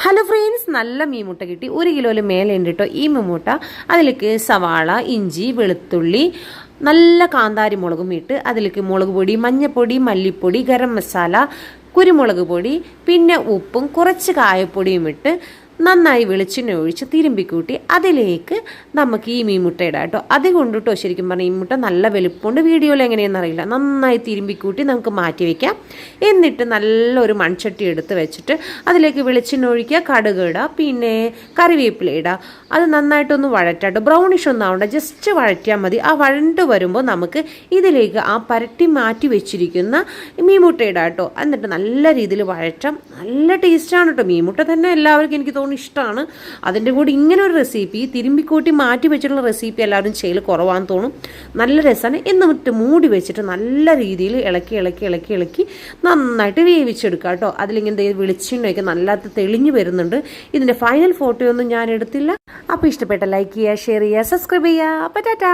Hello friends, നല്ല മീൻമുട്ട കിട്ടി. 1 കിലോയിൽ മേലെ ഉണ്ട് കേട്ടോ ഈ മീൻമുട്ട. അതിലേക്ക് സവാള, ഇഞ്ചി, വെളുത്തുള്ളി, നല്ല കാന്താരി മുളകും ഇട്ട് അതിലേക്ക് മുളക് പൊടി, മഞ്ഞൾപ്പൊടി, മല്ലിപ്പൊടി, ഗരം മസാല, കുരുമുളക് പൊടി, പിന്നെ ഉപ്പും കുറച്ച് കായപ്പൊടിയും ഇട്ട് നന്നായി വെളിച്ചെണ്ണ ഒഴിച്ച് തിരുമ്പിക്കൂട്ടി അതിലേക്ക് നമുക്ക് ഈ മീൻമുട്ട ഇടാം കേട്ടോ. അത് കൊണ്ടിട്ടോ ശരിക്കും പറഞ്ഞാൽ ഈ മുട്ട നല്ല വലുപ്പമുണ്ട്. വീഡിയോയിൽ എങ്ങനെയെന്ന് അറിയില്ല. നന്നായി തിരുമ്പിക്കൂട്ടി നമുക്ക് മാറ്റി വയ്ക്കാം. എന്നിട്ട് നല്ലൊരു മൺചട്ടി എടുത്ത് വെച്ചിട്ട് അതിലേക്ക് വെളിച്ചെണ്ണ ഒഴിക്കുക, കടുക് ഇടുക, പിന്നെ കറിവേപ്പില ഇടുക. അത് നന്നായിട്ടൊന്ന് വഴറ്റാട്ടോ. ബ്രൗണിഷ് ഒന്നും ആവണ്ട, ജസ്റ്റ് വഴറ്റിയാൽ മതി. ആ വഴണ്ട് വരുമ്പോൾ നമുക്ക് ഇതിലേക്ക് ആ പരട്ടി മാറ്റി വെച്ചിരിക്കുന്ന മീൻമുട്ട ഇടാം കേട്ടോ. എന്നിട്ട് നല്ല രീതിയിൽ വഴറ്റാം. നല്ല ടേസ്റ്റാണ് കേട്ടോ. മീൻമുട്ട തന്നെ എല്ലാവർക്കും എനിക്ക് തോന്നുന്നു ഇഷ്ടമാണ്. അതിൻ്റെ കൂടെ ഇങ്ങനെ ഒരു റെസിപ്പി, തിരുമ്പിക്കൂട്ടി മാറ്റി വെച്ചിട്ടുള്ള റെസിപ്പി എല്ലാവരും ചെയ്യൽ കുറവാന്ന് തോന്നും. നല്ല രസമാണ്. എന്നിട്ട് മൂടി വെച്ചിട്ട് നല്ല രീതിയിൽ ഇളക്കി നന്നായിട്ട് വേവിച്ചെടുക്കുക കേട്ടോ. അതിലിങ്ങനെ വെളിച്ചെണ്ണയൊക്കെ നല്ലാത്ത തെളിഞ്ഞു വരുന്നുണ്ട്. ഇതിൻ്റെ ഫൈനൽ ഫോട്ടോയൊന്നും ഞാൻ എടുത്തില്ല. അപ്പോൾ ഇഷ്ടപ്പെട്ട ലൈക്ക് ചെയ്യുക, ഷെയർ ചെയ്യുക, സബ്സ്ക്രൈബ് ചെയ്യുക. അപ്പോൾ ടാറ്റാ.